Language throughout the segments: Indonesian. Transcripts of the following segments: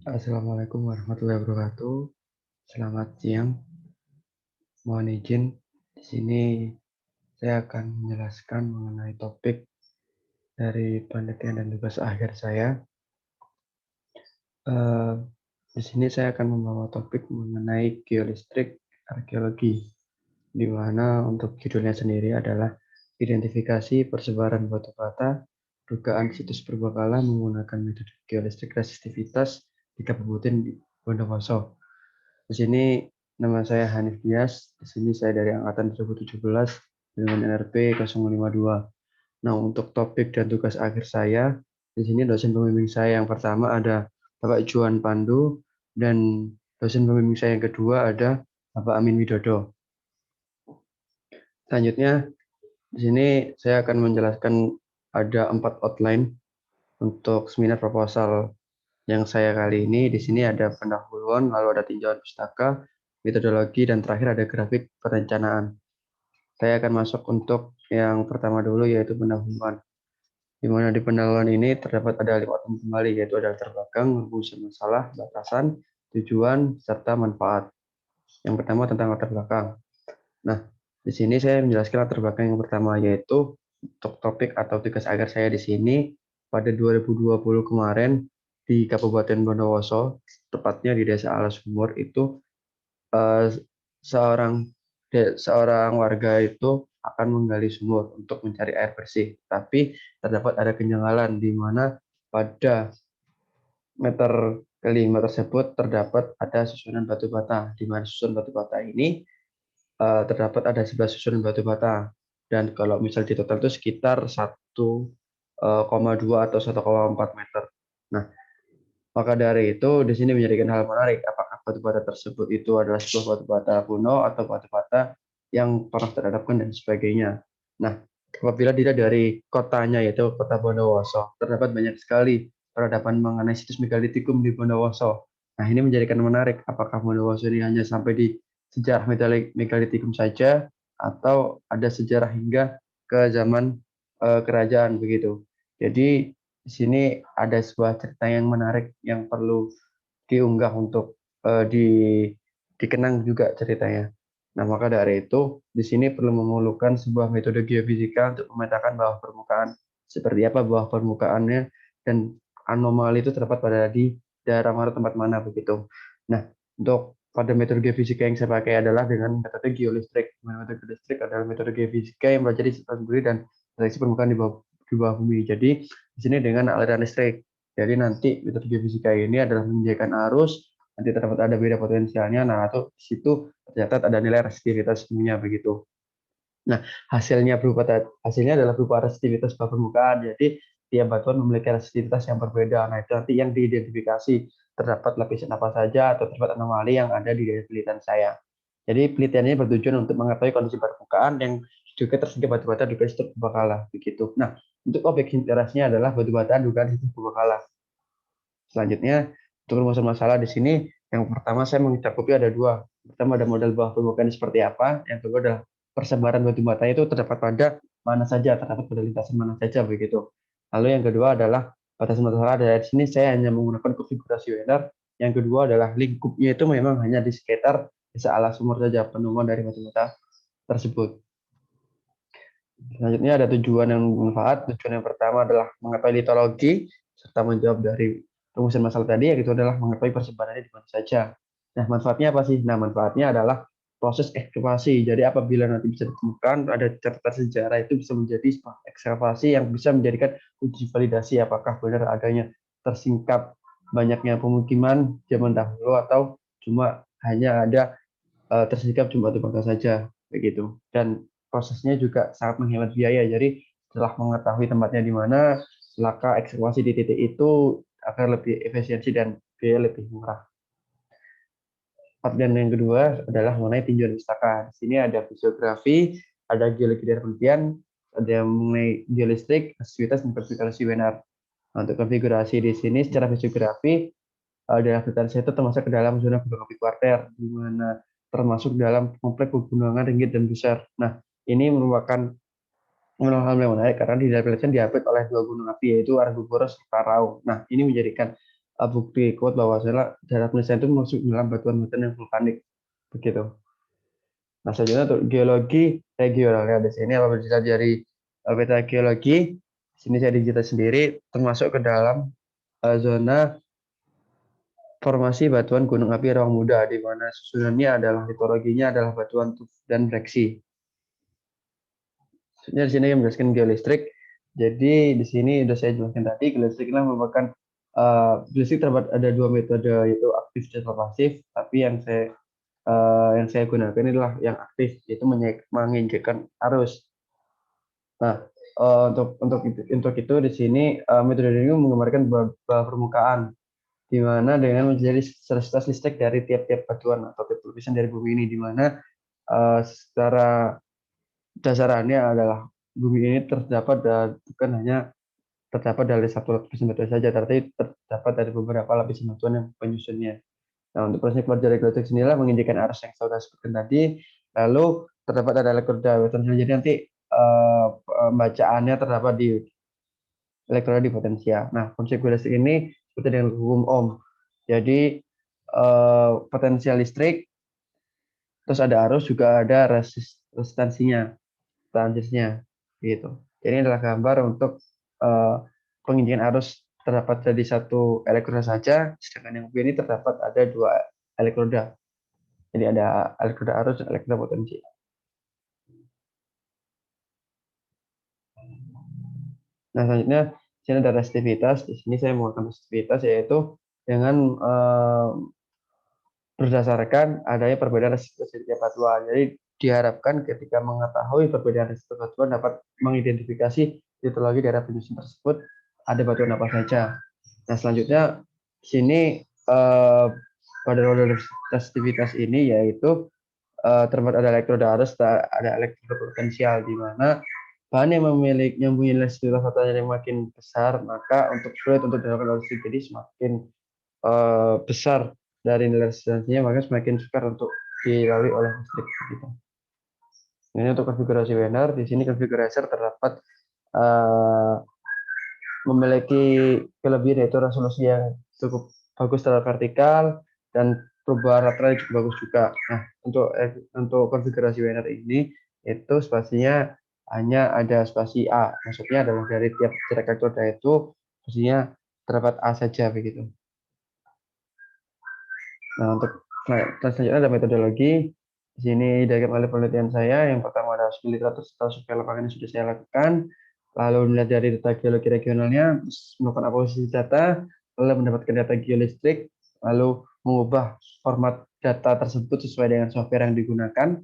Assalamualaikum warahmatullahi wabarakatuh. Selamat siang. Mohon izin, di sini saya akan menjelaskan mengenai topik dari penelitian dan tugas akhir saya. Eh, di sini saya akan membawa topik mengenai geolistrik arkeologi, di mana untuk judulnya sendiri adalah identifikasi persebaran batu bata, dugaan situs purbakala menggunakan metode geolistrik resistivitas di Kabupaten Bondowoso. Di sini nama saya Hanif Dias. Di sini saya dari angkatan 2017 dengan NRP 052. Nah, untuk topik dan tugas akhir saya, di sini dosen pembimbing saya yang pertama ada Bapak Juan Pandu dan dosen pembimbing saya yang kedua ada Bapak Amin Widodo. Selanjutnya, di sini saya akan menjelaskan ada 4 outline untuk seminar proposal yang saya kali ini. Di sini ada pendahuluan, lalu ada tinjauan pustaka, metodologi, dan terakhir ada grafik perencanaan. Saya akan masuk untuk yang pertama dulu, yaitu pendahuluan. Di mana di pendahuluan ini terdapat ada 5 item kembali, yaitu ada latar belakang, rumusan masalah, batasan, tujuan, serta manfaat. Yang pertama tentang latar belakang. Nah, di sini saya menjelaskan latar belakang yang pertama, yaitu untuk topik atau tugas akhir saya di sini pada 2020 kemarin di Kabupaten Bondowoso, tepatnya di Desa Alasumur itu eh, seorang seorang warga itu akan menggali sumur untuk mencari air bersih. Tapi terdapat ada kejanggalan di mana pada meter kelima tersebut terdapat ada susunan batu bata, di mana susunan batu bata ini terdapat ada 11 susunan batu bata. Dan kalau misal di total itu sekitar 1,2 atau 1,4 meter. Nah, maka dari itu, di sini menjadikan hal menarik, apakah batu bata tersebut itu adalah sebuah batu bata kuno atau batu bata yang pernah terhadapkan dan sebagainya. Nah, apabila dilihat dari kotanya, yaitu kota Bondowoso, terdapat banyak sekali peradaban mengenai situs megalitikum di Bondowoso. Nah, ini menjadikan menarik, apakah Bondowoso ini hanya sampai di sejarah megalitikum saja, atau ada sejarah hingga ke zaman kerajaan begitu. Jadi di sini ada sebuah cerita yang menarik yang perlu diunggah untuk dikenang juga ceritanya. Nah, maka dari itu di sini perlu memerlukan sebuah metode geofisika untuk memetakan bawah permukaan seperti apa bawah permukaannya dan anomali itu terdapat pada di daerah mana tempat mana begitu. Nah, untuk pada metode geofisika yang saya pakai adalah dengan metode geolistrik. Metode geolistrik adalah metode geofisika yang belajar di sekitar bumi dan seleksi permukaan di bawah bumi. Jadi di sini dengan aliran listrik. Jadi nanti metode geofisika ini adalah menyediakan arus, nanti terdapat ada beda potensialnya, nah atau di situ tercatat ada nilai resistivitas semuanya begitu. Nah, hasilnya adalah berupa resistivitas bawah permukaan. Jadi tiap batuan memiliki resistivitas yang berbeda. Nah, itu nanti yang diidentifikasi terdapat lapisan apa saja atau terdapat anomali yang ada di dalam penelitian saya. Jadi penelitian ini bertujuan untuk mengetahui kondisi permukaan yang juga tersedia batu bata dugaan situs purbakala begitu. Nah, untuk objek interestnya adalah batu bata dugaan situs purbakala. Selanjutnya, untuk rumusan masalah di sini, yang pertama saya mencakupi ada dua. Pertama ada model bawah permukaan seperti apa, yang kedua adalah persebaran batu bata itu terdapat pada mana saja, terdapat pada lintasan mana saja begitu. Lalu yang kedua adalah batasan masalah dari sini saya hanya menggunakan konfigurasi Wiener. Yang kedua adalah lingkupnya itu memang hanya di sekitar desa alas sumur saja penemuan dari batu bata tersebut. Selanjutnya ada tujuan yang bermanfaat. Tujuan yang pertama adalah mengetahui litologi serta menjawab dari rumusan masalah tadi, yaitu adalah mengetahui persebarannya di mana saja. Nah, manfaatnya apa sih? Nah, manfaatnya adalah proses ekskavasi. Jadi apabila nanti bisa ditemukan ada catatan sejarah itu bisa menjadi sebuah ekskavasi yang bisa menjadikan uji validasi apakah benar adanya tersingkap banyaknya pemukiman zaman dahulu atau cuma hanya ada tersingkap cuma batu bata saja begitu. Dan prosesnya juga sangat menghemat biaya. Jadi setelah mengetahui tempatnya di mana, laka eksekusi di titik itu agar lebih efisiensi dan biaya lebih murah. Dan yang kedua adalah mengenai tinjauan pustaka. Di sini ada fisiografi, ada geologi dan penelitian, ada mengenai geolistrik, aktivitas dan konfigurasi wenar. Nah, untuk konfigurasi di sini secara fisiografi daerah vegetasi itu termasuk ke dalam zona gunung api kuarter, di mana termasuk dalam kompleks pegunungan ringgit dan besar. Nah, ini merupakan hal yang menarik karena di dalam penelitian diapit oleh dua gunung api yaitu Argopuro dan Parau. Nah, ini menjadikan bukti kuat bahwa daerah penelitian itu masuk dalam batuan-batuan yang vulkanik begitu. Nah, selanjutnya untuk geologi regional ya, di sini apabila dilihat dari peta geologi, sini saya digital sendiri termasuk ke dalam zona formasi batuan gunung api Rawang Muda, di mana susunannya adalah litologinya adalah batuan tuf dan breksi. Sebenarnya di sini yang menjelaskan geolistrik. Jadi di sini sudah saya jelaskan tadi, geolistrik adalah merupakan geolistrik terdapat ada dua metode, yaitu aktif dan pasif. Tapi yang saya gunakan adalah yang aktif, yaitu menginjekkan arus. Nah, untuk itu di sini metode ini menggambarkan bawah permukaan, di mana dengan menjadi stabilitas listrik dari tiap-tiap batuan atau tiap lapisan dari bumi ini, di mana secara dasarannya adalah bumi ini bukan hanya terdapat dari satu lapisan batuan saja, tapi terdapat dari beberapa lapisan batuan yang penyusunnya. Nah, untuk proses keluar dari geotek sinilah menginjekkan arus yang saya sudah sebutkan tadi, lalu terdapat ada elektroda batuan. Jadi nanti bacaannya terdapat di elektroda di potensial. Nah, konsep geodetik ini seperti dengan hukum Ohm. Jadi potensial listrik, terus ada arus, juga ada resistansinya, transisinya, gitu. Jadi ini adalah gambar untuk penginjekan arus terdapat dari satu elektroda saja, sedangkan yang ini terdapat ada dua elektroda. Jadi ada elektroda arus dan elektroda potensi. Nah, selanjutnya di sini ada resistivitas. Di sini saya menggunakan resistivitas, yaitu dengan berdasarkan adanya perbedaan resistivitas di tiap batuan. Jadi diharapkan ketika mengetahui perbedaan resistivitas batuan dapat mengidentifikasi litologi daerah penyusun tersebut ada batuan apa saja. Nah, selanjutnya di sini pada roda resistivitas ini yaitu terdapat ada elektroda arus, ada elektroda potensial, di mana bahan yang mempunyai resistivitas batuan yang makin besar, maka untuk sulit untuk dilakukan listrik. Jadi semakin besar dari nilai resistansinya, maka semakin sukar untuk dilalui oleh listrik. Gitu. Ini untuk konfigurasi Wener. Di sini konfigurator terdapat memiliki kelebihan, yaitu resolusi yang cukup bagus secara vertikal dan perubahan lateral cukup bagus juga. Nah, untuk konfigurasi Wener ini itu spasinya hanya ada spasi A. Maksudnya adalah dari tiap jarak elektroda itu spasinya terdapat A saja begitu. Nah, untuk selanjutnya ada metodologi. Di sini dari penelitian saya, yang pertama ada literatur serta survei lapangan yang sudah saya lakukan, lalu melihat dari data geologi regionalnya, melakukan analisis data, lalu mendapatkan data geolistrik, lalu mengubah format data tersebut sesuai dengan software yang digunakan,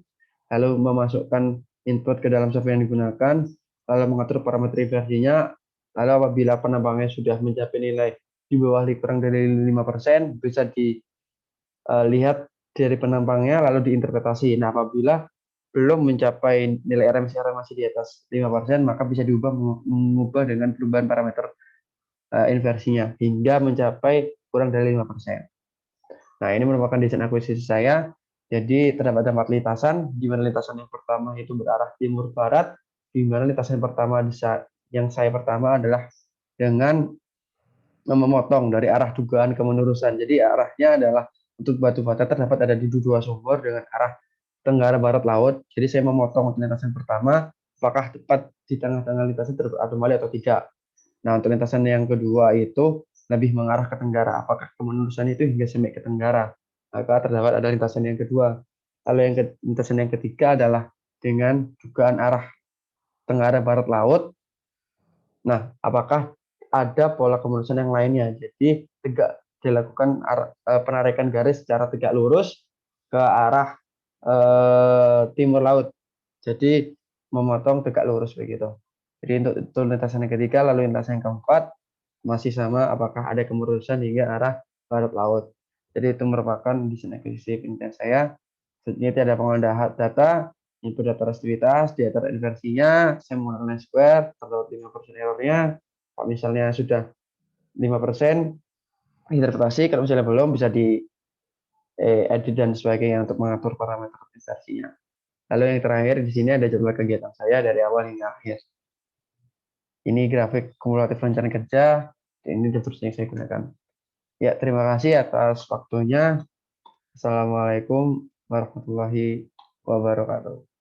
lalu memasukkan input ke dalam software yang digunakan, lalu mengatur parameter inversinya, lalu apabila penambangnya sudah mencapai nilai di bawah kurang dari 5%, bisa lihat dari penampangnya lalu diinterpretasi. Nah, apabila belum mencapai nilai RMCR masih di atas 5%, maka bisa mengubah dengan perubahan parameter inversinya hingga mencapai kurang dari 5%. Nah, ini merupakan desain akuisisi saya. Jadi terdapat 4 lintasan, di mana lintasan yang pertama itu berarah timur barat, di mana lintasan pertama yang saya pertama adalah dengan memotong dari arah dugaan ke menerusan. Jadi arahnya adalah untuk batu bata terdapat ada di dua sumber dengan arah tenggara barat laut. Jadi saya memotong lintasan pertama, apakah tepat di tengah-tengah lintasan terdapat anomali atau tidak. Nah, untuk lintasan yang kedua itu lebih mengarah ke tenggara. Apakah kemenerusan itu hingga sampai ke tenggara? Maka terdapat ada lintasan yang kedua. Lalu lintasan yang ketiga adalah dengan dugaan arah tenggara barat laut. Nah, apakah ada pola kemenerusan yang lainnya? Jadi dilakukan penarikan garis secara tegak lurus ke arah timur laut. Jadi memotong tegak lurus begitu. Jadi untuk itu lintasan yang ketiga, lalu lintasan yang keempat masih sama, apakah ada kemerusan hingga arah barat laut. Jadi itu merupakan desain akuisisi penelitian saya. Selanjutnya ada pengolahan data, input data resistivitas, data inversinya, saya menggunakan square, terdapat 5% errornya. Kalau misalnya sudah 5%, interpretasi, kalau misalnya belum bisa di edit dan sebagainya untuk mengatur parameter inversinya. Lalu yang terakhir di sini ada jadwal kegiatan saya dari awal hingga akhir. Ini grafik kumulatif rencana kerja, ini daftar yang saya gunakan. Ya, terima kasih atas waktunya. Assalamualaikum warahmatullahi wabarakatuh.